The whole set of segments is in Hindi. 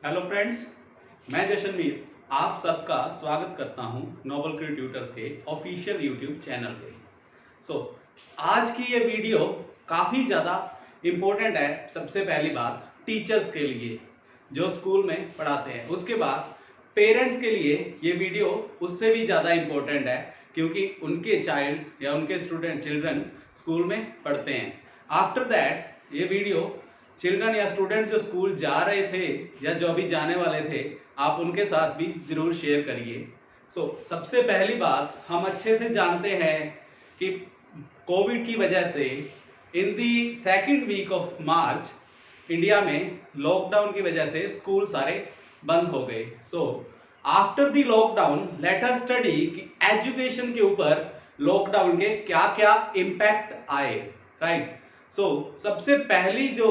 हेलो फ्रेंड्स, मैं जशनवीर आप सबका स्वागत करता हूं नोबल क्रू ट्यूटर्स के ऑफिशियल यूट्यूब चैनल पे। आज की ये वीडियो काफ़ी ज़्यादा इम्पोर्टेंट है। सबसे पहली बात टीचर्स के लिए जो स्कूल में पढ़ाते हैं, उसके बाद पेरेंट्स के लिए ये वीडियो उससे भी ज़्यादा इम्पोर्टेंट है क्योंकि उनके चाइल्ड या उनके चिल्ड्रन स्कूल में पढ़ते हैं। आफ्टर दैट ये वीडियो चिल्ड्रन या स्टूडेंट्स जो स्कूल जा रहे थे या जो अभी जाने वाले थे, आप उनके साथ भी जरूर शेयर करिए। सबसे पहली बात, हम अच्छे से जानते हैं कि कोविड की वजह से in the second week of March India में लॉकडाउन की वजह से स्कूल सारे बंद हो गए। After the lockdown let us study कि एजुकेशन के ऊपर लॉकडाउन के क्या क्या इम्पैक्ट आए, राइट। सबसे पहली जो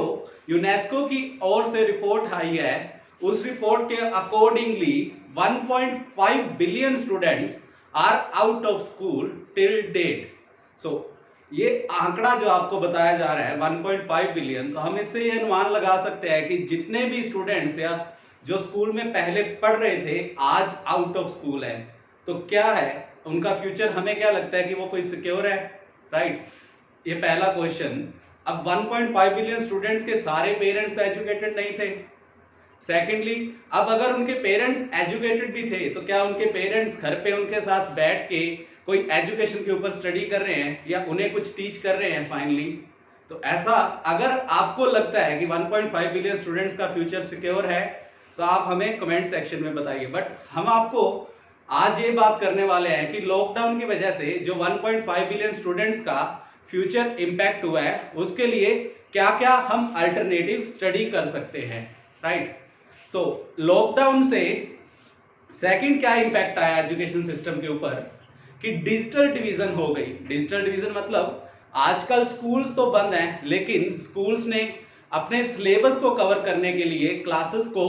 यूनेस्को की ओर से रिपोर्ट आई है, उस रिपोर्ट के accordingly 1.5 billion students are out of school till date. ये आंकड़ा जो आपको बताया जा रहा है 1.5 बिलियन, तो हम इससे ये अनुमान लगा सकते हैं कि जितने भी स्टूडेंट्स या जो स्कूल में पहले पढ़ रहे थे आज आउट ऑफ स्कूल है, तो क्या है उनका फ्यूचर, हमें क्या लगता है कि वो कोई सिक्योर है, राइट। ये पहला क्वेश्चन। अब 1.5 बिलियन स्टूडेंट्स के सारे पेरेंट्स तो एजुकेटेड नहीं थे। सेकेंडली, अब अगर उनके पेरेंट्स एजुकेटेड भी थे तो क्या उनके पेरेंट्स घर पे उनके साथ बैठ के कोई एजुकेशन के ऊपर स्टडी कर रहे हैं या उन्हें कुछ टीच कर रहे हैं फाइनली। तो ऐसा अगर आपको लगता है कि 1.5 बिलियन स्टूडेंट्स का फ्यूचर सिक्योर है तो आप हमें कमेंट सेक्शन में बताइए। बट हम आपको आज ये बात करने वाले हैं कि लॉकडाउन की वजह से जो 1.5 बिलियन स्टूडेंट्स का फ्यूचर इम्पैक्ट हुआ है, उसके लिए क्या क्या हम अल्टरनेटिव स्टडी कर सकते हैं, राइट। लॉकडाउन से सेकंड क्या इम्पैक्ट आया एजुकेशन सिस्टम के ऊपर कि डिजिटल डिवीजन हो गई। डिजिटल डिवीजन मतलब आजकल स्कूल्स तो बंद हैं, लेकिन स्कूल्स ने अपने सिलेबस को कवर करने के लिए क्लासेस को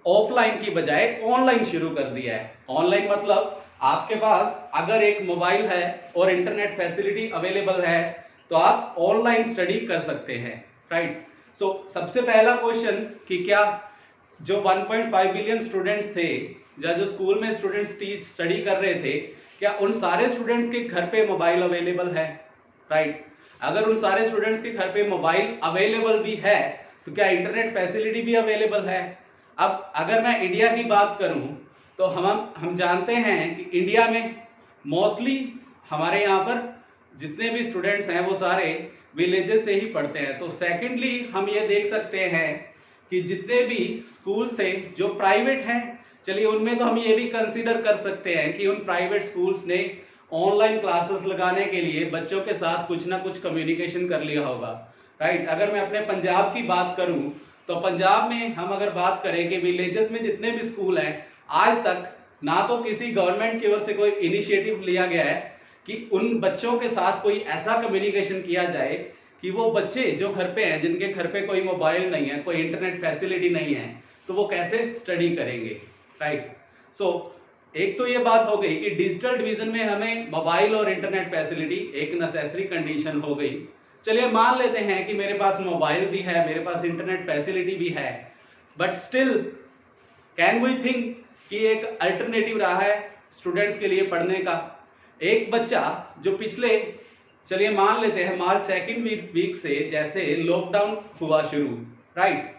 ऑफलाइन की बजाय ऑनलाइन शुरू कर दिया है। ऑनलाइन मतलब आपके पास अगर एक मोबाइल है और इंटरनेट फैसिलिटी अवेलेबल है तो आप ऑनलाइन स्टडी कर सकते हैं, राइट। सबसे पहला क्वेश्चन कि क्या जो 1.5 बिलियन स्टूडेंट्स थे या जो स्कूल में स्टूडेंट्स स्टडी कर रहे थे, क्या उन सारे स्टूडेंट्स के घर पे मोबाइल अवेलेबल है, राइट। अगर उन सारे स्टूडेंट्स के घर पे मोबाइल अवेलेबल भी है तो क्या इंटरनेट फैसिलिटी भी अवेलेबल है। अब अगर मैं इंडिया की बात करूं तो हम जानते हैं कि इंडिया में मोस्टली हमारे यहाँ पर जितने भी स्टूडेंट्स हैं वो सारे विलेजेस से ही पढ़ते हैं। तो सेकेंडली हम ये देख सकते हैं कि जितने भी स्कूल्स थे जो प्राइवेट हैं, चलिए उनमें तो हम ये भी कंसीडर कर सकते हैं कि उन प्राइवेट स्कूल्स ने ऑनलाइन क्लासेस लगाने के लिए बच्चों के साथ कुछ ना कुछ कम्युनिकेशन कर लिया होगा, राइट। अगर मैं अपने पंजाब की बात करूं तो पंजाब में हम अगर बात करें कि विलेजेस में जितने भी स्कूल हैं, आज तक ना तो किसी गवर्नमेंट की ओर से कोई इनिशिएटिव लिया गया है कि उन बच्चों के साथ कोई ऐसा कम्युनिकेशन किया जाए कि वो बच्चे जो घर पे हैं, जिनके घर पे कोई मोबाइल नहीं है, कोई इंटरनेट फैसिलिटी नहीं है, तो वो कैसे स्टडी करेंगे, राइट। एक तो ये बात हो गई कि डिजिटल डिवीजन में हमें मोबाइल और इंटरनेट फैसिलिटी एक नेसेसरी कंडीशन हो गई। चलिए मान लेते हैं कि मेरे पास मोबाइल भी है, मेरे पास इंटरनेट फैसिलिटी भी है, but still can we think कि एक अल्टरनेटिव रहा है स्टूडेंट्स के लिए पढ़ने का। एक बच्चा जो पिछले, चलिए मान लेते हैं मार्च सेकेंड वीक से जैसे लॉकडाउन हुआ शुरू, राइट।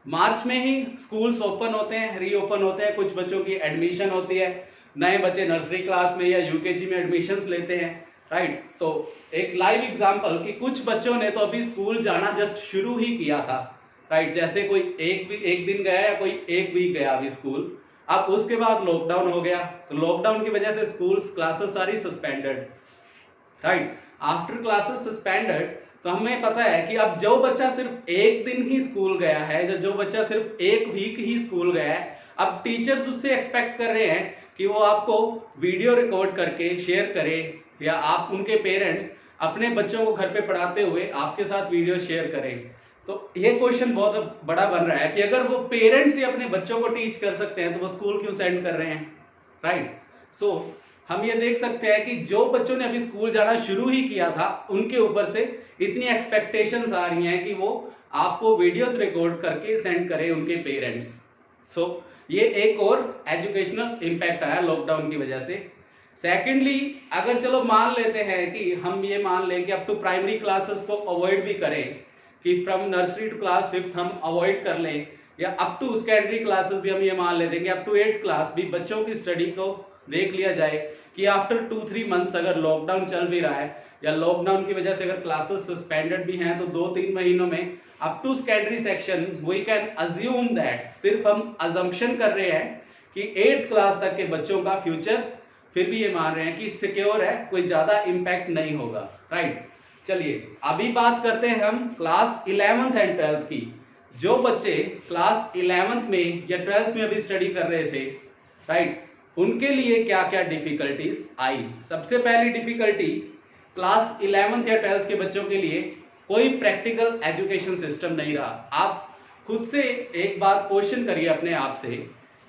मार्च में ही स्कूल्स ओपन होते हैं, रीओपन होते हैं, कुछ बच्चों की एडमिशन होती है, नए बच्चे नर्सरी क्लास में या यूकेजी में एडमिशन्स लेते हैं, राइट। तो एक लाइव एग्जांपल कि कुछ बच्चों ने तो अभी स्कूल जाना जस्ट शुरू ही किया था, राइट। जैसे कोई एक दिन गया या कोई एक वीक गया अभी स्कूल, अब उसके बाद लॉकडाउन हो गया, तो लॉकडाउन की वजह से स्कूल्स क्लासेस सारी suspended, right. After classes suspended, तो हमें पता है कि अब जो बच्चा सिर्फ एक दिन ही स्कूल गया है, जो बच्चा सिर्फ एक वीक ही स्कूल गया है, अब टीचर्स उससे एक्सपेक्ट कर रहे हैं कि वो आपको वीडियो रिकॉर्ड करके शेयर करे या आप उनके पेरेंट्स अपने बच्चों को घर पे पढ़ाते हुए आपके साथ वीडियो शेयर करें। तो ये क्वेश्चन बहुत बड़ा बन रहा है कि अगर वो पेरेंट्स ही अपने बच्चों को टीच कर सकते हैं तो वो स्कूल क्यों सेंड कर रहे हैं, राइट। हम ये देख सकते हैं कि जो बच्चों ने अभी स्कूल जाना शुरू ही किया था उनके ऊपर से इतनी एक्सपेक्टेशंस आ रही हैं कि वो आपको वीडियोस रिकॉर्ड करके सेंड करें उनके पेरेंट्स, ये एक और एजुकेशनल इम्पैक्ट आया लॉकडाउन की वजह से। सेकेंडली, अगर चलो मान लेते हैं कि हम ये मान लें कि अप टू प्राइमरी क्लासेस को अवॉइड भी करें, कि from nursery to class 5th हम अवॉइड कर लें, या अप टू सेकेंडरी क्लासेस भी हम ये मान लेते हैं कि अप टू 8th क्लास भी बच्चों की स्टडी को देख लिया जाए कि आफ्टर 2-3 मंथ्स अगर लॉकडाउन चल भी रहा है या लॉकडाउन की वजह से अगर क्लासेस सस्पेंडेड भी हैं, तो 2-3 महीनों में up to secondary section we can assume that, सिर्फ हम अजम्पशन कर रहे हैं कि 8th क्लास तक के बच्चों का फ्यूचर फिर भी ये मान रहे हैं कि सिक्योर है, कोई ज्यादा इम्पैक्ट नहीं होगा, राइट। चलिए अभी बात करते हैं हम क्लास 11th एंड 12th की। जो बच्चे क्लास 11th में या 12th में अभी स्टडी कर रहे थे, राइट, उनके लिए क्या क्या डिफिकल्टीज आई। सबसे पहली डिफिकल्टी, क्लास 11th या 12th के बच्चों के लिए कोई प्रैक्टिकल एजुकेशन सिस्टम नहीं रहा। आप खुद से एक बार क्वेश्चन करिए अपने आप से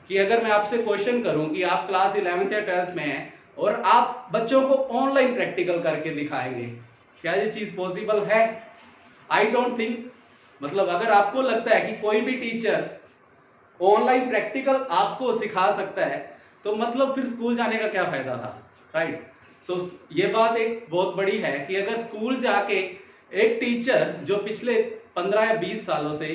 कि अगर मैं आपसे क्वेश्चन करूं कि आप क्लास 11th या 12th में हैं और आप बच्चों को ऑनलाइन प्रैक्टिकल करके दिखाएंगे, क्या ये चीज पॉसिबल है? I don't think. मतलब अगर आपको लगता है कि कोई भी टीचर ऑनलाइन प्रैक्टिकल आपको सिखा सकता है, तो मतलब फिर स्कूल जाने का क्या फायदा था, राइट। सो ये बात एक बहुत बड़ी है कि अगर स्कूल जाके एक टीचर जो पिछले 15 या 20 सालों से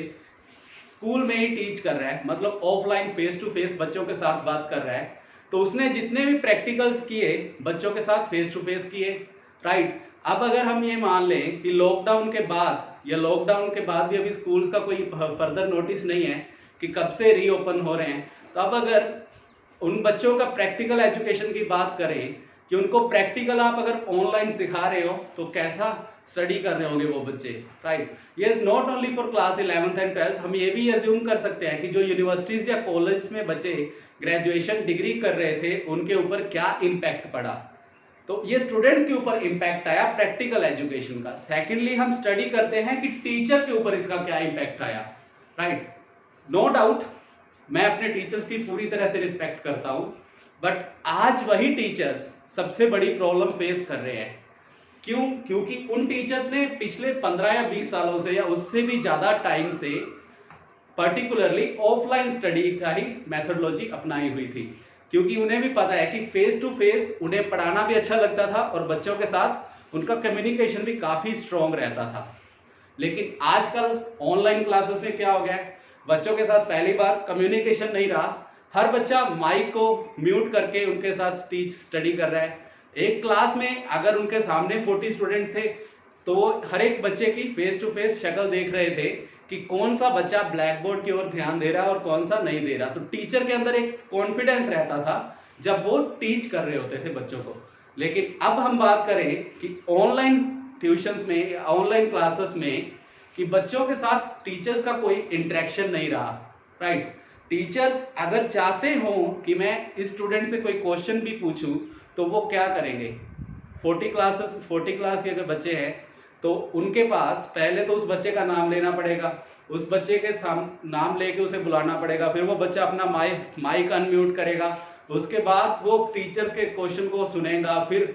स्कूल में ही टीच कर रहा है, मतलब ऑफलाइन फेस टू फेस बच्चों के साथ बात कर रहा है, तो उसने जितने भी प्रैक्टिकल्स किए बच्चों के साथ फेस टू फेस किए, राइट। अब अगर हम ये मान लें कि लॉकडाउन के बाद या लॉकडाउन के बाद भी अभी स्कूल्स का कोई फर्दर नोटिस नहीं है कि कब से रीओपन हो रहे हैं, तो अब अगर उन बच्चों का प्रैक्टिकल एजुकेशन की बात करें कि उनको प्रैक्टिकल आप अगर ऑनलाइन सिखा रहे हो, तो कैसा स्टडी कर रहे होंगे वो बच्चे, राइट। ये is not only for class 11th and 12th, हम ये भी एज्यूम कर सकते हैं कि जो यूनिवर्सिटीज या कॉलेज में बच्चे ग्रेजुएशन डिग्री कर रहे थे, उनके ऊपर क्या इम्पैक्ट पड़ा। तो ये स्टूडेंट्स के ऊपर इम्पैक्ट आया प्रैक्टिकल एजुकेशन का। सेकेंडली, हम स्टडी करते हैं कि टीचर के ऊपर इसका क्या इम्पैक्ट आया, राइट। नो डाउट मैं अपने टीचर्स की पूरी तरह से रिस्पेक्ट करता हूं, बट आज वही टीचर्स सबसे बड़ी प्रॉब्लम फेस कर रहे हैं। क्यों? क्योंकि उन टीचर्स ने पिछले 15 या 20 सालों से या उससे भी ज्यादा टाइम से पर्टिकुलरली ऑफलाइन स्टडी का ही मेथोडोलॉजी अपनाई हुई थी, क्योंकि उन्हें भी पता है कि फेस टू फेस उन्हें पढ़ाना भी अच्छा लगता था और बच्चों के साथ उनका कम्युनिकेशन भी काफी स्ट्रॉन्ग रहता था। लेकिन आजकल ऑनलाइन क्लासेस में क्या हो गया है, बच्चों के साथ पहली बार कम्युनिकेशन नहीं रहा, हर बच्चा माइक को म्यूट करके उनके साथ टीच स्टडी कर रहा है। एक क्लास में अगर उनके सामने 40 स्टूडेंट्स थे, तो वो हर एक बच्चे की फेस टू फेस शक्ल देख रहे थे कि कौन सा बच्चा ब्लैक बोर्ड की ओर ध्यान दे रहा है और कौन सा नहीं दे रहा। तो टीचर के अंदर एक कॉन्फिडेंस रहता था जब वो टीच कर रहे होते थे बच्चों को। लेकिन अब हम बात करें कि ऑनलाइन ट्यूशंस में या ऑनलाइन क्लासेस में कि बच्चों के साथ टीचर्स का कोई इंटरेक्शन नहीं रहा, राइट। टीचर्स अगर चाहते हो कि मैं इस स्टूडेंट से कोई क्वेश्चन भी पूछूं, तो वो क्या करेंगे। 40 क्लास के अगर बच्चे हैं, तो उनके पास पहले तो उस बच्चे का नाम लेना पड़ेगा, उस बच्चे के नाम लेके उसे बुलाना पड़ेगा, फिर वो बच्चा अपना माइक अनम्यूट करेगा, उसके बाद वो टीचर के क्वेश्चन को सुनेगा, फिर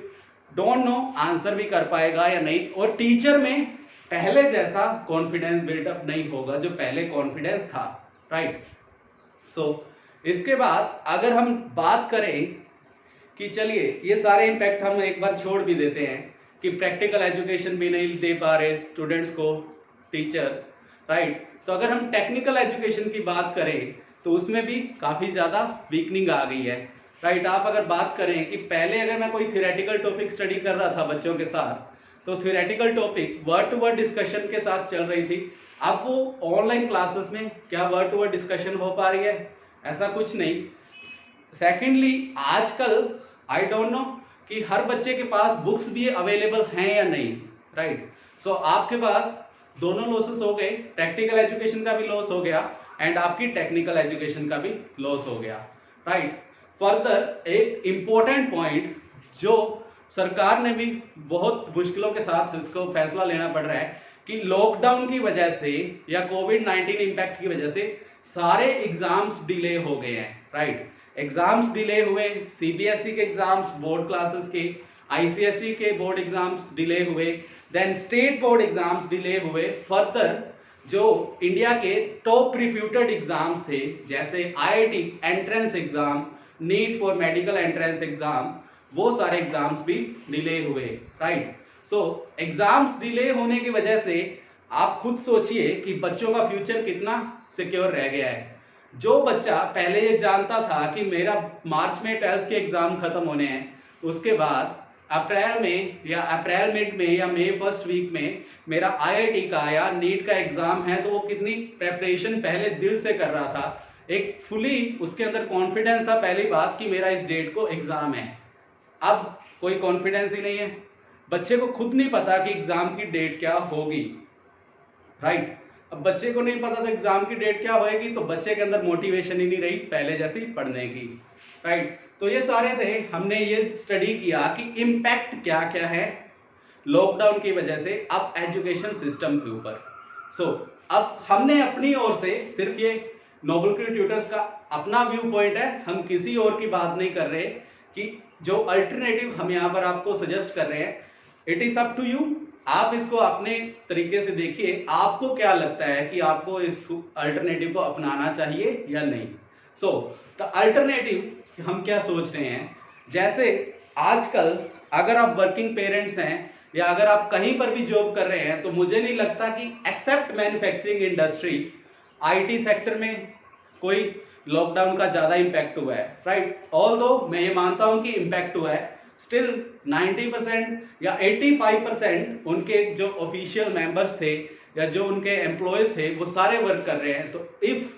डोंट नो आंसर भी कर पाएगा या नहीं, और टीचर में पहले जैसा कॉन्फिडेंस बिल्डअप नहीं होगा जो पहले कॉन्फिडेंस था, राइट। सो इसके बाद अगर हम बात करें कि चलिए ये सारे इम्पैक्ट हम एक बार छोड़ भी देते हैं कि प्रैक्टिकल एजुकेशन भी नहीं दे पा रहे स्टूडेंट्स को टीचर्स, राइट। तो अगर हम टेक्निकल एजुकेशन की बात करें तो उसमें भी काफ़ी ज़्यादा वीकनिंग आ गई है, राइट। आप अगर बात करें कि पहले अगर मैं कोई थियोरेटिकल टॉपिक स्टडी कर रहा था बच्चों के साथ, तो theoretical topic word to word discussion के साथ चल रही थी। अब वो ऑनलाइन क्लासेस में क्या वर्ड टू वर्ड डिस्कशन हो पा रही है? ऐसा कुछ नहीं। सेकेंडली, आजकल आई डोंट नो कि हर बच्चे के पास बुक्स भी अवेलेबल हैं या नहीं, राइट। सो आपके पास दोनों लॉसेस हो गए, प्रैक्टिकल एजुकेशन का भी लॉस हो गया एंड आपकी टेक्निकल एजुकेशन का भी लॉस हो गया, राइट। फर्दर एक इम्पोर्टेंट पॉइंट जो सरकार ने भी बहुत मुश्किलों के साथ इसको फैसला लेना पड़ रहा है कि लॉकडाउन की वजह से या कोविड-19 इम्पैक्ट की वजह से सारे एग्जाम्स डिले हो गए हैं, राइट। एग्जाम्स डिले हुए, सीबीएसई के एग्जाम्स, बोर्ड क्लासेस के, आईसीएसई के बोर्ड एग्जाम्स डिले हुए, then state board exams delay हुए। फर्दर जो इंडिया के टॉप रिप्यूटेड एग्जाम्स थे, जैसे IIT entrance exam, NEET for medical entrance exam, वो सारे एग्जाम्स भी डिले हुए, राइट। सो एग्जाम्स डिले होने की वजह से आप खुद सोचिए कि बच्चों का फ्यूचर कितना सिक्योर रह गया है। जो बच्चा पहले ये जानता था कि मेरा मार्च में 12th के एग्जाम खत्म होने हैं, उसके बाद अप्रैल में या अप्रैल मिड में या मई फर्स्ट वीक में मेरा आईआईटी का या नीट का एग्जाम है, तो वो कितनी प्रेपरेशन पहले दिल से कर रहा था, एक फुली उसके अंदर कॉन्फिडेंस था पहली बात कि मेरा इस डेट को एग्जाम है। अब कोई कॉन्फिडेंस ही नहीं है, बच्चे को खुद नहीं पता कि एग्जाम की डेट क्या होगी, राइट। अब बच्चे को नहीं पता तो एग्जाम की डेट क्या होएगी, तो बच्चे के अंदर मोटिवेशन ही नहीं रही पहले जैसी पढ़ने की, राइट। तो ये सारे थे, हमने ये स्टडी किया कि इम्पैक्ट क्या क्या है लॉकडाउन की वजह से अब एजुकेशन सिस्टम के ऊपर। सो अब हमने अपनी ओर से सिर्फ ये नोबल क्रू ट्यूटर्स का अपना व्यू पॉइंट है, हम किसी और की बात नहीं कर रहे कि जो अल्टरनेटिव हम यहाँ पर आपको सजेस्ट कर रहे हैं, it is up to you. आप इसको अपने तरीके से देखिए, आपको क्या लगता है कि आपको इस अल्टरनेटिव को अपनाना चाहिए या नहीं। सो द अल्टरनेटिव हम क्या सोच रहे हैं, जैसे आजकल अगर आप वर्किंग पेरेंट्स हैं या अगर आप कहीं पर भी जॉब कर रहे हैं, तो मुझे नहीं लगता कि except manufacturing industry, IT sector में कोई लॉकडाउन का ज्यादा इम्पैक्ट हुआ है, राइट। ऑल्दो मैं ये मानता हूं कि इम्पैक्ट हुआ है, स्टिल 90% या 85% उनके जो ऑफिशियल मेंबर्स थे या जो उनके एम्प्लॉयज थे वो सारे वर्क कर रहे हैं। तो if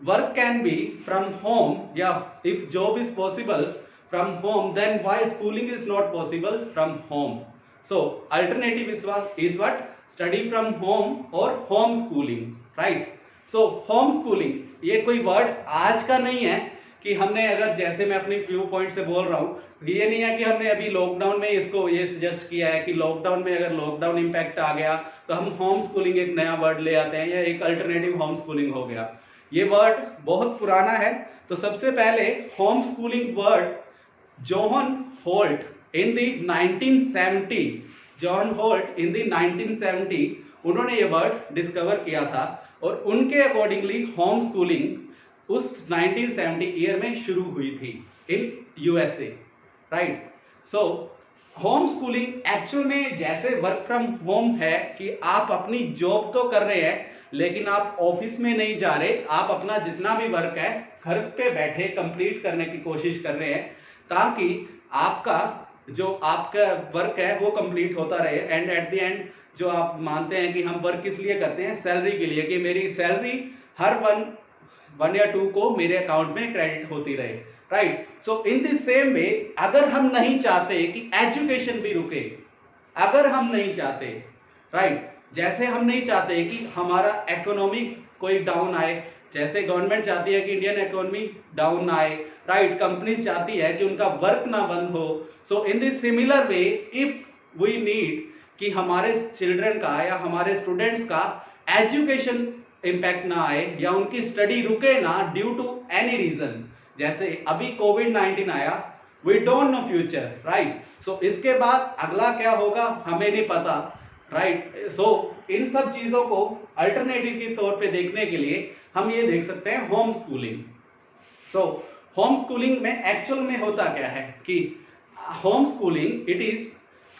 work can be from home या if job is possible from home, then why schooling is not possible from home. So alternative is what, study from home और home schooling, right. So home schooling ये कोई वर्ड आज का नहीं है कि हमने, अगर जैसे मैं अपने व्यू पॉइंट से बोल रहा हूँ, ये नहीं है कि हमने अभी लॉकडाउन में इसको ये सजेस्ट किया है कि लॉकडाउन में अगर लॉकडाउन इम्पैक्ट आ गया तो हम होम स्कूलिंग एक नया वर्ड ले आते हैं या एक अल्टरनेटिव होम स्कूलिंग हो गया। ये वर्ड बहुत पुराना है। तो सबसे पहले home schooling word John Holt in the 1970, John Holt in the 1970 उन्होंने ये वर्ड डिस्कवर किया था और उनके अकॉर्डिंगली होम स्कूलिंग उस 1970 ईयर में शुरू हुई थी in USA, right. So home schooling actual में जैसे वर्क फ्रॉम होम है कि आप अपनी जॉब तो कर रहे हैं लेकिन आप ऑफिस में नहीं जा रहे, आप अपना जितना भी वर्क है घर पे बैठे कंप्लीट करने की कोशिश कर रहे हैं ताकि आपका जो आपका वर्क है वो कंप्लीट होता रहे एंड एट द एंड जो आप मानते हैं कि हम वर्क किस लिए करते हैं, सैलरी के लिए, कि मेरी सैलरी हर वन या टू को मेरे अकाउंट में क्रेडिट होती रहे, right. So in the same way अगर हम नहीं चाहते कि एजुकेशन भी रुके, अगर हम नहीं चाहते, राइट, जैसे हम नहीं चाहते कि हमारा इकोनॉमी कोई डाउन आए, जैसे गवर्नमेंट चाहती है कि इंडियन इकोनॉमी डाउन ना आए, राइट, कंपनीज चाहती है कि उनका वर्क ना बंद हो। So in this similar way if we need कि हमारे चिल्ड्रन का या हमारे स्टूडेंट्स का एजुकेशन इम्पैक्ट ना आए या उनकी स्टडी रुके ना ड्यू टू एनी रीजन, जैसे अभी कोविड-19 आया, we don't know future, right. So इसके बाद अगला क्या होगा हमें नहीं पता, राइट। सो इन सब चीजों को अल्टरनेटिव के तौर पे देखने के लिए हम ये देख सकते हैं home schooling. So home schooling में एक्चुअल में होता क्या है कि home schooling it is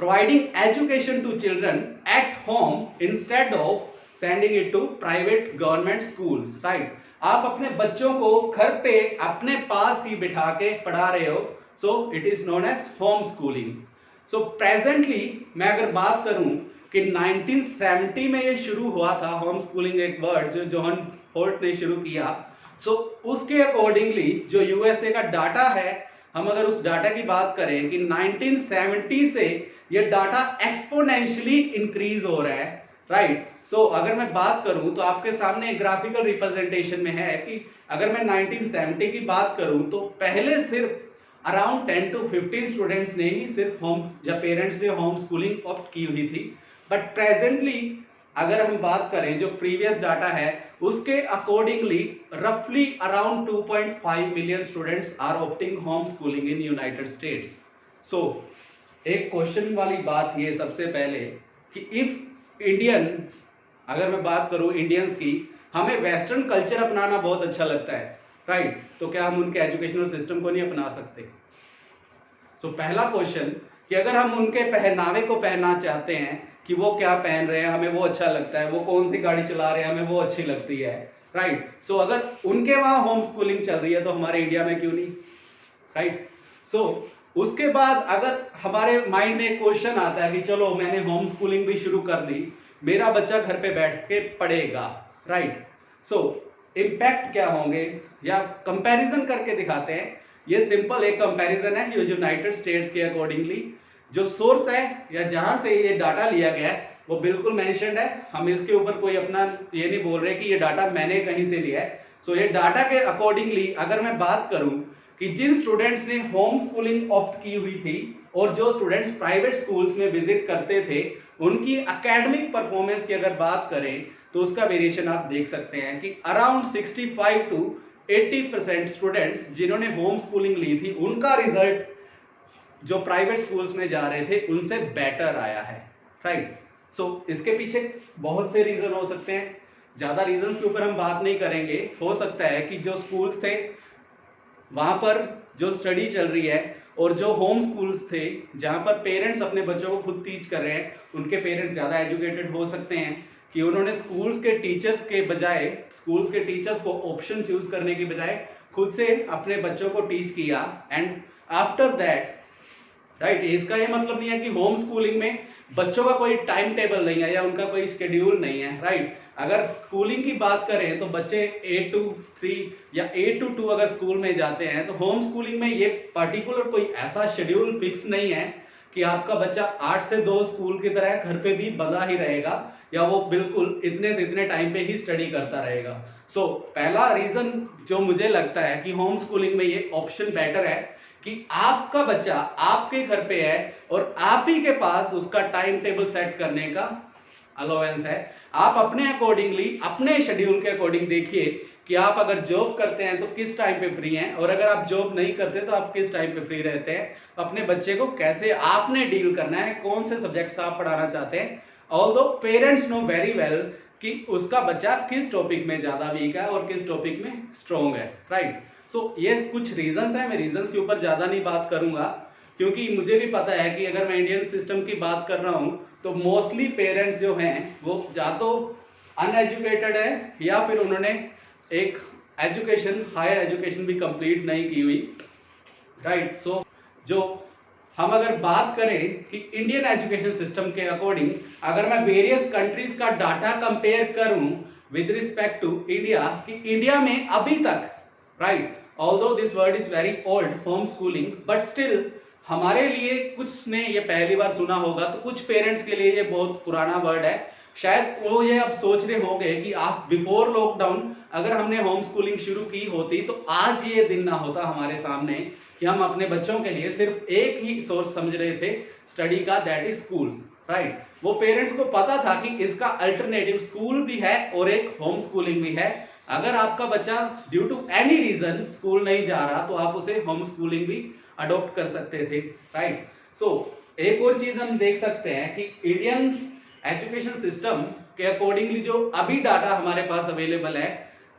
providing education to children at home instead of sending it to private government schools, right. आप अपने बच्चों को घर पे अपने पास ही बिठा के पढ़ा रहे हो, so it is known age home schooling. So presently मैं अगर बात करूं कि 1970 में ये शुरू हुआ था होम स्कूलिंग, एक वर्ड जो जॉन होल्ट ने शुरू किया। सो उसके अकॉर्डिंगली जो यूएसए का डाटा है, हम अगर उस डाटा की बात करें कि 1970 से ये डाटा एक्सपोनेंशियली इंक्रीज हो रहा है, राइट। सो अगर मैं बात करूं तो आपके सामने एक ग्राफिकल रिप्रेजेंटेशन में है कि अगर मैं 1970 की बात करूं तो पहले सिर्फ अराउंड 10 to 15 स्टूडेंट्स ने ही सिर्फ होम या पेरेंट्स ने होम स्कूलिंग ऑप्ट की हुई थी, बट प्रेजेंटली अगर हम बात करें जो प्रीवियस डाटा है उसके अकॉर्डिंगली रफली around 2.5 million students are opting home schooling in United States. So एक क्वेश्चन वाली बात ये सबसे पहले कि इफ इंडियन अगर मैं बात करूं इंडियंस की, हमें वेस्टर्न कल्चर अपनाना बहुत अच्छा लगता है, राइट? तो क्या हम उनके एजुकेशनल सिस्टम को नहीं अपना सकते? सो पहला क्वेश्चन कि अगर हम उनके पहनावे को पहनना चाहते हैं कि वो क्या पहन रहे हैं, हमें वो अच्छा लगता है, वो कौन सी गाड़ी चला रहे हैं, हमें वो अच्छी लगती है, राइट? सो अगर उनके वहां होम स्कूलिंग चल रही है तो हमारे इंडिया में क्यों नहीं, राइट? सो उसके बाद अगर हमारे माइंड में एक क्वेश्चन आता है कि चलो मैंने होम स्कूलिंग भी शुरू कर दी, मेरा बच्चा घर पे बैठ के पढ़ेगा, राइट? सो इम्पैक्ट क्या होंगे, या कंपैरिजन करके दिखाते हैं। ये सिंपल एक कंपैरिजन है, ये यूनाइटेड स्टेट्स के अकॉर्डिंगली जो सोर्स है या जहां से ये डाटा लिया गया है वो बिल्कुल मेंशन्ड है। हम इसके ऊपर कोई अपना ये नहीं बोल रहे कि ये डाटा मैंने कहीं से लिया है। सो ये डाटा के अकॉर्डिंगली अगर मैं बात करूं कि जिन स्टूडेंट्स ने होम स्कूलिंग ऑप्ट की हुई थी और जो स्टूडेंट्स प्राइवेट स्कूल्स में विजिट करते थे, उनकी एकेडमिक परफॉर्मेंस की अगर बात करें तो उसका वेरिएशन आप देख सकते हैं कि अराउंड 65 टू 80% स्टूडेंट्स जिन्होंने होम स्कूलिंग ली थी, उनका रिजल्ट जो प्राइवेट स्कूल्स में जा रहे थे उनसे बेटर आया है, राइट? सो इसके पीछे बहुत से रीजन हो सकते हैं, ज्यादा रीजंस के ऊपर हम बात नहीं करेंगे। हो सकता है कि जो स्कूल्स थे वहां पर जो स्टडी चल रही है और जो होम स्कूल्स थे जहां पर पेरेंट्स अपने बच्चों को खुद टीच कर रहे हैं, उनके पेरेंट्स ज्यादा एजुकेटेड हो सकते हैं कि उन्होंने स्कूल्स के टीचर्स के बजाय, स्कूल्स के टीचर्स को ऑप्शन चूज करने की बजाय खुद से अपने बच्चों को टीच किया एंड आफ्टर दैट, राइट? इसका ये मतलब नहीं है कि होम स्कूलिंग में बच्चों का कोई टाइम टेबल नहीं है या उनका कोई शेड्यूल नहीं है, राइट? अगर स्कूलिंग की बात करें तो बच्चे 8 to 3 या 8 to 2 अगर स्कूल में जाते हैं, तो होम स्कूलिंग में ये पर्टिकुलर कोई ऐसा शेड्यूल फिक्स नहीं है कि आपका बच्चा 8 से 2 स्कूल की तरह घर पे भी बंधा ही रहेगा या वो बिल्कुल इतने से इतने टाइम पे ही स्टडी करता रहेगा। सो पहला रीजन जो मुझे लगता है कि होम स्कूलिंग में ये ऑप्शन बेटर है कि आपका बच्चा आपके घर पे है और आप ही के पास उसका टाइम टेबल सेट करने का अलाउंस है। आप अपने अकॉर्डिंगली, अपने शेड्यूल के अकॉर्डिंग देखिए कि आप अगर जॉब करते हैं तो किस टाइम पे फ्री हैं, और अगर आप जॉब नहीं करते तो आप किस टाइम पे फ्री रहते हैं। अपने बच्चे को कैसे आपने डील करना है, कौन से सब्जेक्ट्स आप पढ़ाना चाहते हैं। Although parents know very well कि उसका बच्चा किस टॉपिक में ज्यादा वीक है और किस टॉपिक में स्ट्रॉन्ग है, राइट? सो ये कुछ रीजंस हैं, मैं रीजंस के ऊपर ज्यादा नहीं बात करूंगा क्योंकि मुझे भी पता है कि अगर मैं इंडियन सिस्टम की बात कर रहा हूं तो मोस्टली पेरेंट्स जो हैं वो या तो अनएजुकेटेड है या फिर उन्होंने एक एजुकेशन, हायर एजुकेशन भी कंप्लीट नहीं की हुई, राइट? सो जो हम अगर बात करें कि इंडियन एजुकेशन सिस्टम के अकॉर्डिंग अगर मैं वेरियस कंट्रीज का डाटा कंपेयर करूं विद रिस्पेक्ट टू इंडिया, कि इंडिया में अभी तक, right, although this word is very old, home schooling, but still हमारे लिए कुछ ने ये पहली बार सुना होगा, तो कुछ पेरेंट्स के लिए ये बहुत पुराना वर्ड है। शायद वो ये अब सोच रहे होंगे कि आप बिफोर लॉकडाउन अगर हमने होम स्कूलिंग शुरू की होती तो आज ये दिन ना होता हमारे सामने कि हम अपने बच्चों के लिए सिर्फ एक ही सोर्स समझ रहे थे स्टडी का, दैट इज स्कूल, राइट? वो पेरेंट्स को पता था कि इसका अल्टरनेटिव स्कूल भी है और एक होम स्कूलिंग भी है। अगर आपका बच्चा due to any reason school नहीं जा रहा तो आप उसे होम स्कूलिंग भी अडॉप्ट कर सकते थे, राइट? सो एक और चीज हम देख सकते हैं कि इंडियन एजुकेशन सिस्टम के अकॉर्डिंगली जो अभी डाटा हमारे पास अवेलेबल है,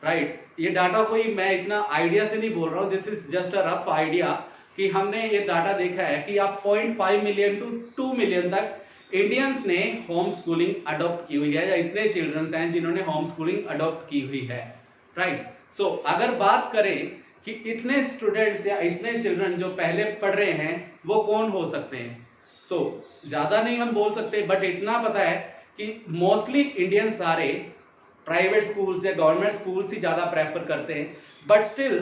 राइट, ये डाटा कोई मैं इतना आइडिया से नहीं बोल रहा हूँ, this is just a rough idea कि हमने ये डाटा देखा है कि आप 0.5 मिलियन टू 2 मिलियन तक इंडियंस ने होम स्कूलिंग अडॉप्ट की हुई है, या इतने चिल्ड्रंस हैं जिन्होंने होम स्कूलिंग अडॉप्ट की हुई है, राइट? सो अगर बात करें कि इतने स्टूडेंट्स या इतने चिल्ड्रन जो पहले पढ़ रहे हैं वो कौन हो सकते हैं, सो ज्यादा नहीं हम बोल सकते, बट इतना पता है कि मोस्टली इंडियन सारे प्राइवेट स्कूल्स या गवर्नमेंट स्कूल्स ही ज्यादा प्रेफर करते हैं, but still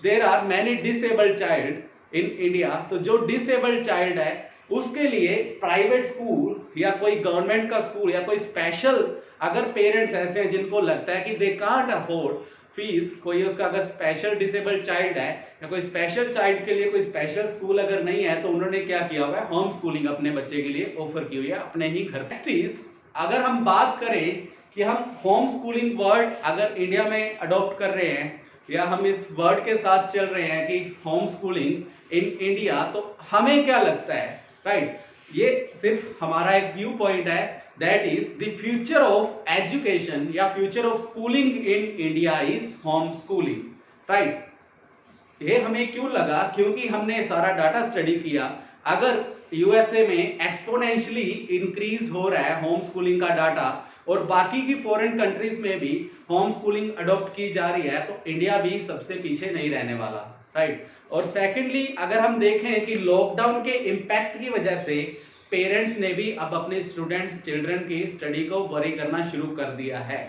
there are many disabled child in India. तो जो डिसेबल्ड चाइल्ड है उसके लिए प्राइवेट स्कूल या कोई गवर्नमेंट का स्कूल या कोई स्पेशल, अगर पेरेंट्स ऐसे हैं जिनको लगता है कि दे कांट अफोर्ड फीस, कोई उसका अगर स्पेशल डिसेबल्ड चाइल्ड है या कोई स्पेशल चाइल्ड के लिए कोई स्पेशल स्कूल अगर नहीं है, तो उन्होंने क्या किया हुआ है, होम स्कूलिंग अपने बच्चे के लिए ऑफर की हुई है अपने ही घर पे। अगर हम बात करें कि हम होम स्कूलिंग वर्ड अगर इंडिया में अडॉप्ट कर रहे हैं या हम इस वर्ड के साथ चल रहे हैं कि होम स्कूलिंग इन इंडिया, तो हमें क्या लगता है, राइट? ये सिर्फ हमारा एक व्यू पॉइंट है, that is the future of education या future of schooling in India is home schooling, right. ये हमें क्यों लगा? क्योंकि हमने सारा डाटा स्टडी किया। अगर यूएसए में एक्सपोनेंशियली इंक्रीज हो रहा है होम स्कूलिंग का डाटा और बाकी की फॉरेन कंट्रीज में भी होम स्कूलिंग अडॉप्ट की जा रही है, तो इंडिया भी सबसे पीछे नहीं रहने वाला, राइट। और सेकेंडली अगर हम देखें कि लॉकडाउन के इम्पैक्ट की वजह से पेरेंट्स ने भी अब अपने स्टूडेंट्स चिल्ड्रन की स्टडी को वरी करना शुरू कर दिया है।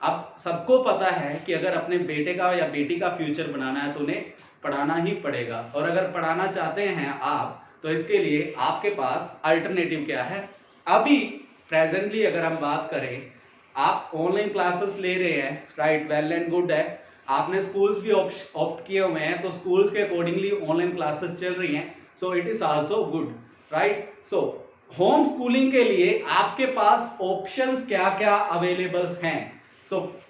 अब सबको पता है कि अगर अपने बेटे का या बेटी का फ्यूचर बनाना है तो उन्हें पढ़ाना ही पड़ेगा, और अगर पढ़ाना चाहते हैं आप तो इसके लिए आपके पास अल्टरनेटिव क्या है? अभी प्रेजेंटली अगर हम बात करें, आप ऑनलाइन क्लासेस ले रहे हैं, राइट, वेल एंड गुड है। आपने स्कूल्स भी ऑप्ट किए हुए हैं, तो स्कूल्स के अकॉर्डिंगली ऑनलाइन क्लासेस चल रही हैं, so it is also good, right. So home schooling के लिए आपके पास ऑप्शंस क्या क्या अवेलेबल हैं?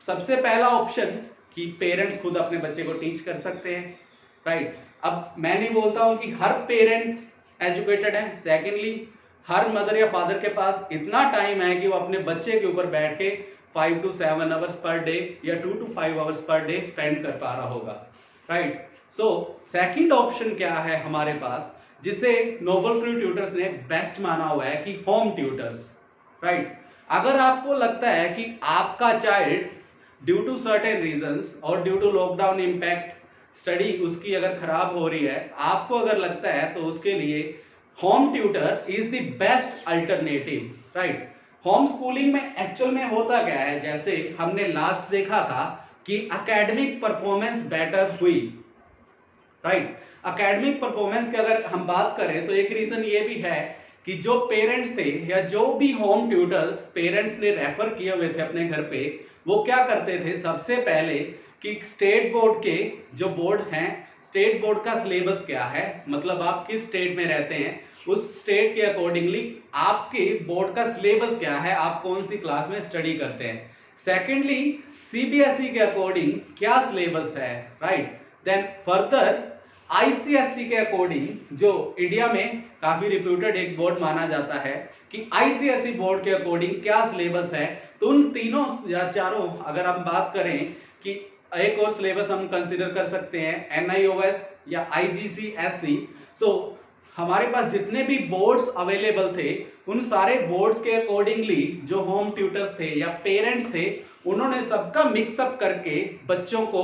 सबसे पहला ऑप्शन कि पेरेंट्स खुद अपने बच्चे को टीच कर सकते हैं, राइट। अब मैं नहीं बोलता हूं कि हर पेरेंट्स एजुकेटेड है। सेकेंडली हर मदर या फादर के पास इतना टाइम है कि वो अपने बच्चे के ऊपर बैठ के 5 to 7 आवर्स पर डे या 2 to 5 hours per day spend कर पा रहा होगा, राइट। सो सेकंड ऑप्शन क्या है हमारे पास, जिसे नोबल क्रू ट्यूटर्स ने बेस्ट माना हुआ है कि होम ट्यूटर्स, राइट। अगर आपको लगता है कि आपका child due to certain reasons और due to lockdown impact study उसकी अगर खराब हो रही है, आपको अगर लगता है, तो उसके लिए home tutor is the best alternative, right. Home schooling में एक्चुअल में होता क्या है, जैसे हमने लास्ट देखा था कि एकेडमिक परफॉर्मेंस बेटर हुई, राइट। एकेडमिक परफॉर्मेंस की अगर हम बात करें तो एक रीजन ये भी है कि जो पेरेंट्स थे या जो भी होम ट्यूटर्स पेरेंट्स ने रेफर किए हुए थे अपने घर पे, वो क्या करते थे सबसे पहले कि स्टेट बोर्ड के जो बोर्ड हैं, स्टेट बोर्ड का सिलेबस क्या है, मतलब आप किस स्टेट में रहते हैं, उस स्टेट के अकॉर्डिंगली आपके बोर्ड का सिलेबस क्या है, आप कौन सी क्लास में स्टडी करते हैं। सेकेंडली सीबीएसई के अकॉर्डिंग क्या सिलेबस है, राइट। देन फर्दर आईसीएसई के अकॉर्डिंग, जो इंडिया में काफी रिप्यूटेड एक बोर्ड माना जाता है, कि आईसीएसई बोर्ड के अकॉर्डिंग क्या सिलेबस है। तो उन तीनों या चारों अगर हम बात करें कि एक और सिलेबस हम कंसीडर कर सकते हैं एनआईओएस या आईजीसीएसई। सो हमारे पास जितने भी बोर्ड्स अवेलेबल थे, उन सारे बोर्ड्स के अकॉर्डिंगली जो होम ट्यूटर्स थे या पेरेंट्स थे, उन्होंने सबका मिक्सअप करके बच्चों को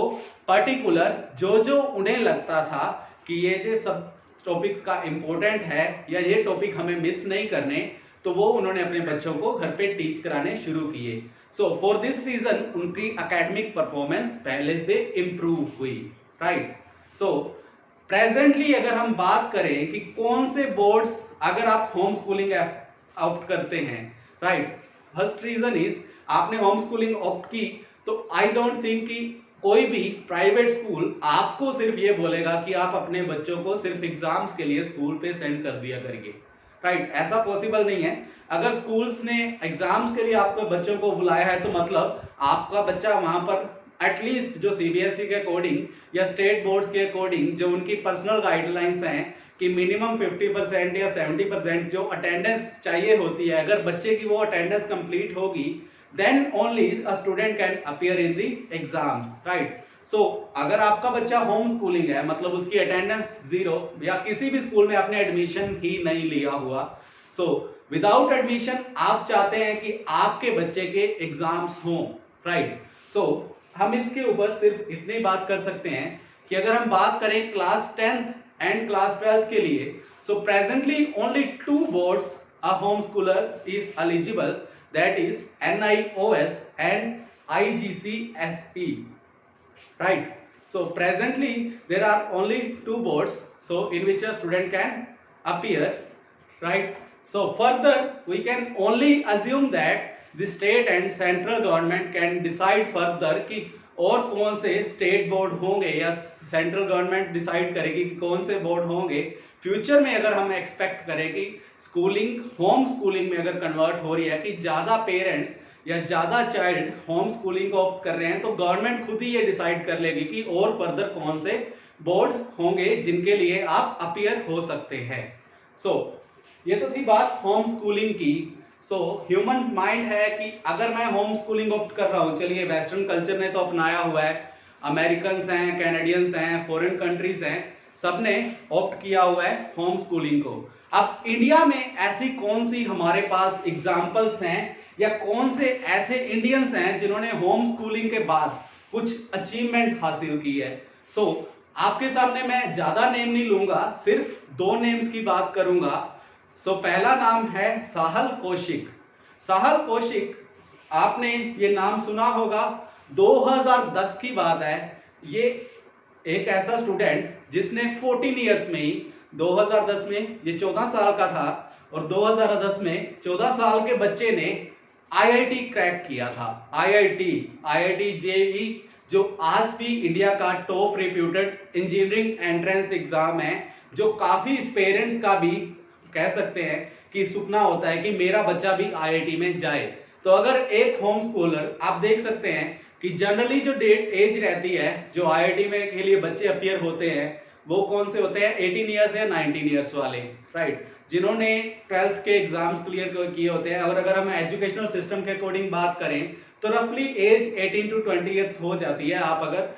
पर्टिकुलर जो जो उन्हें लगता था कि ये जो सब टॉपिक्स का इम्पोर्टेंट है या ये टॉपिक हमें मिस नहीं करने, तो वो उन्होंने अपने बच्चों को घर पे टीच कराने शुरू किए। सो फॉर दिस रीजन उनकी एकेडमिक परफॉर्मेंस पहले से इम्प्रूव हुई, राइट। सो प्रेजेंटली अगर हम बात करें कि कौन से बोर्ड्स अगर आप होम स्कूलिंग ऑप्ट करते हैं, राइट, फर्स्ट रीजन इज आपने होम स्कूलिंग ऑप्ट की, तो आई डोंट थिंक कि कोई भी प्राइवेट स्कूल आपको सिर्फ ये बोलेगा कि आप अपने बच्चों को सिर्फ एग्जाम्स के लिए स्कूल पे सेंड कर दिया करिए, राइट। ऐसा पॉसिबल नहीं है। अगर स्कूल्स ने एग्जाम्स के लिए आपको बच्चों को बुलाया है, तो मतलब आपका बच्चा वहां पर एटलीस्ट जो सीबीएसई के अकॉर्डिंग या स्टेट बोर्ड्स के अकॉर्डिंग जो उनकी पर्सनल गाइडलाइंस हैं कि मिनिमम 50% या 70% जो अटेंडेंस चाहिए होती है, अगर बच्चे की वो अटेंडेंस कंप्लीट होगी, then only a student can appear in the exams, right. So अगर आपका बच्चा होम स्कूलिंग है, मतलब उसकी अटेंडेंस 0 या किसी भी स्कूल में आपने एडमिशन ही नहीं लिया हुआ, सो विदाउट एडमिशन आप चाहते हैं कि आपके बच्चे के एग्जाम्स हों, राइट। सो हम इसके ऊपर सिर्फ इतनी बात कर सकते हैं कि अगर हम बात करें class 10th and class 12th के लिए, so presently only 2 boards a home schooler is eligible, that is NIOS and IGCSE, right. So presently there are only 2 boards, so in which a student can appear, right. So further we can only assume that the state and central government can decide further कि और कौन से स्टेट बोर्ड होंगे या सेंट्रल गवर्नमेंट डिसाइड करेगी कि कौन से बोर्ड होंगे। फ्यूचर में अगर हम एक्सपेक्ट करें कि स्कूलिंग होम स्कूलिंग में अगर कन्वर्ट हो रही है, कि ज़्यादा पेरेंट्स या ज़्यादा चाइल्ड होम स्कूलिंग को ऑप्ट कर रहे हैं, तो गवर्नमेंट खुद ही ये डिसाइड कर लेगी कि और फर्दर कौन से बोर्ड होंगे जिनके लिए आप अपीयर हो सकते हैं। सो ये तो थी बात होम स्कूलिंग की। सो ह्यूमन माइंड है कि अगर मैं होम स्कूलिंग ऑप्ट कर रहा हूँ, चलिए वेस्टर्न कल्चर ने तो अपनाया हुआ है, अमेरिकन्स हैं, कैनेडियंस हैं, फॉरेन कंट्रीज हैं, सबने ऑप्ट किया हुआ है होम स्कूलिंग को। अब इंडिया में ऐसी कौन सी हमारे पास एग्जांपल्स हैं या कौन से ऐसे इंडियंस हैं जिन्होंने होम स्कूलिंग के बाद कुछ अचीवमेंट हासिल की है। सो आपके सामने मैं ज्यादा नेम नहीं लूंगा, सिर्फ 2 नेम्स की बात करूंगा। सो पहला नाम है साहल कौशिक। साहल कौशिक, आपने ये नाम सुना होगा, 2010 की बात है। ये एक ऐसा स्टूडेंट जिसने 14 इयर्स में ही, 2010 में ये 14 साल का था और 2010 में 14 साल के बच्चे ने आईआईटी क्रैक किया था। आईआईटी जेईई, जो आज भी इंडिया का top reputed engineering entrance exam है, जो काफी पेरेंट्स का भी कह सकते हैं कि सपना होता है कि मेरा बच्चा भी आईआईटी में जाए। तो अगर एक होम स्कूलर, आप देख सकते हैं कि जनरली जो डेट एज रहती है जो आईआईटी में के लिए बच्चे अपीयर होते हैं, वो कौन से होते हैं, 18 इयर्स या 19 इयर्स वाले, राइट, जिन्होंने 12th के एग्जाम्स क्लियर किए होते हैं। और अगर हम एजुकेशनल सिस्टम के अकॉर्डिंग बात करें तो रफली एज 18 to 20 इयर्स हो जाती है, आप अगर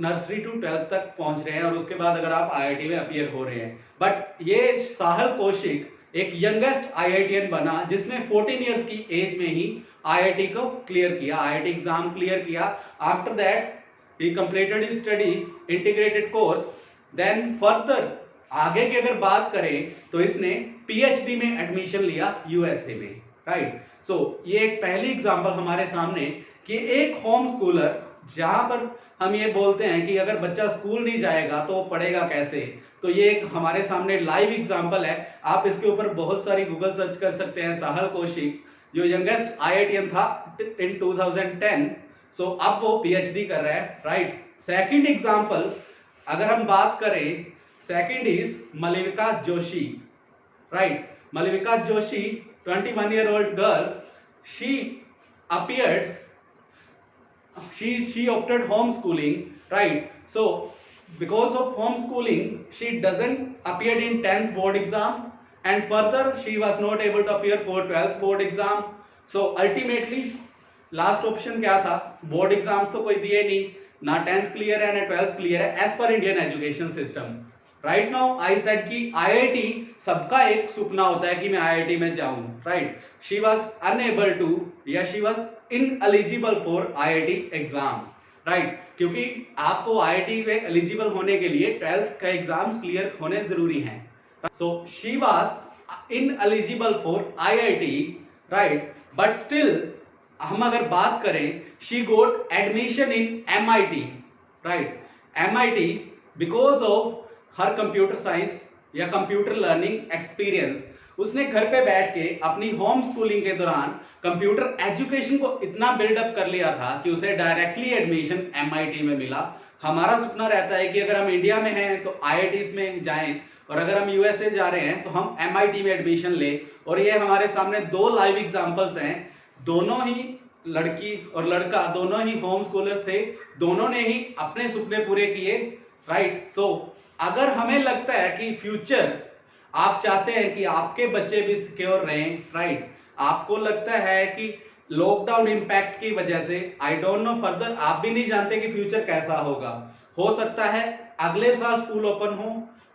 नर्सरी टू 12th तक पहुंच रहे हैं और उसके बाद अगर आप आईआईटी में अपीयर हो रहे हैं। बट ये साहल कौशिक एक यंगेस्ट आईआईटीएन बना जिसने 14 इयर्स की एज में ही आईआईटी को क्लियर किया, आईआईटी एग्जाम क्लियर किया। After that he completed his study integrated course. Then further आगे की अगर बात करें तो इसने पीएचडी में एडमिशन लिया यूएसए में, राइट। सो ये एक पहली एग्जांपल हमारे सामने कि एक होम स्कूलर, जहां पर हम ये बोलते हैं कि अगर बच्चा स्कूल नहीं जाएगा तो पढ़ेगा कैसे, तो ये एक हमारे सामने लाइव एग्जांपल है। आप इसके ऊपर बहुत सारी गूगल सर्च कर सकते हैं। साहल कौशिक जो यंगेस्ट आईआईटीएन था इन 2010, सो अब वो पीएचडी कर रहा है, राइट। सेकंड एग्जांपल अगर हम बात करें, second is Malvika Joshi, right. Malvika Joshi 21-year-old girl, she appeared, she opted homeschooling, right. So because of homeschooling she doesn't appeared in 10th board exam and further she was not able to appear for 12th board exam. So ultimately last option क्या था, बोर्ड एग्जाम्स तो कोई दिए नहीं, ना 10th क्लियर है ना 12th क्लियर है as per Indian education system. Right now I said कि आईआईटी सबका एक सपना होता है कि मैं आईआईटी में जाऊं, राइट। शी वाज अनएबल टू या she was ineligible for IIT exam, right, क्योंकि आपको आईआईटी में एलिजिबल होने के लिए 12th का एग्जाम्स क्लियर होने जरूरी हैं। So she was ineligible for IIT, right, but still हम अगर बात करें, she got admission in MIT, right. MIT because of her computer science या कंप्यूटर लर्निंग एक्सपीरियंस। उसने घर पे बैठ के अपनी होम स्कूलिंग के दौरान कंप्यूटर एजुकेशन को इतना बिल्डअप कर लिया था कि उसे डायरेक्टली एडमिशन एमआईटी में मिला। हमारा सपना रहता है कि अगर हम इंडिया में हैं तो आईआईटीज में जाएं और अगर हम यूएसए जा रहे हैं तो हम एमआईटी में एडमिशन ले। और ये हमारे सामने 2 लाइव एग्जांपल्स हैं, दोनों ही लड़की और लड़का दोनों ही होम स्कूलर्स थे, दोनों ने ही अपने सपने पूरे किए, राइट। सो अगर हमें लगता है कि फ्यूचर आप चाहते हैं कि आपके बच्चे भी सिक्योर रहें, राइट, आपको लगता है कि लॉकडाउन इंपैक्ट की वजह से, आई डोंट नो फर्दर, आप भी नहीं जानते कि फ्यूचर कैसा होगा, हो सकता है अगले साल स्कूल ओपन हो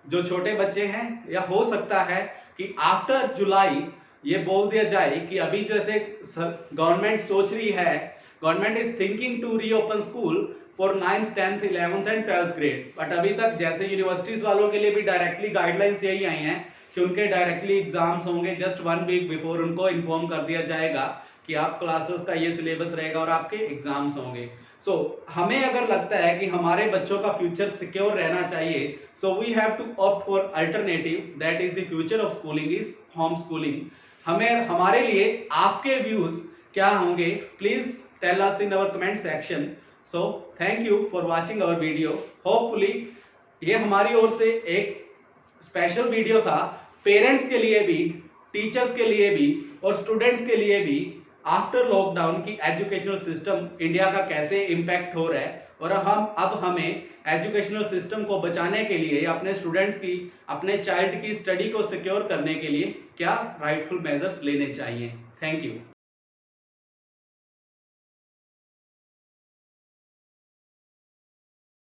जो छोटे बच्चे हैं, या हो सकता है कि आफ्टर जुलाई ये बोल दिया जाए कि अभी जैसे गवर्नमेंट सोच रही है, government is thinking to reopen school for 9th 10th 11th and 12th grade. But अभी तक जैसे यूनिवर्सिटीज वालों के लिए भी डायरेक्टली गाइडलाइंस यही आई हैं कि उनके डायरेक्टली एग्जाम्स होंगे, जस्ट 1 वीक बिफोर उनको इन्फॉर्म कर दिया जाएगा कि आप क्लासेस का ये सिलेबस रहेगा और आपके एग्जाम्स होंगे। सो हमें अगर लगता है कि हमारे बच्चों का फ्यूचर सिक्योर रहना चाहिए, so we have to opt for alternative, that is the future of schooling is home schooling. हमारे लिए आपके व्यूज क्या होंगे, please tell us in our comment section. So thank you for watching our video. Hopefully ये हमारी ओर से एक स्पेशल वीडियो था, पेरेंट्स के लिए भी, टीचर्स के लिए भी और स्टूडेंट्स के लिए भी, आफ्टर लॉकडाउन की एजुकेशनल सिस्टम इंडिया का कैसे इम्पैक्ट हो रहा है और हमें एजुकेशनल सिस्टम को बचाने के लिए या अपने स्टूडेंट्स की, अपने चाइल्ड की स्टडी को सिक्योर करने के लिए क्या राइटफुल मेजर्स लेने चाहिए। Thank you.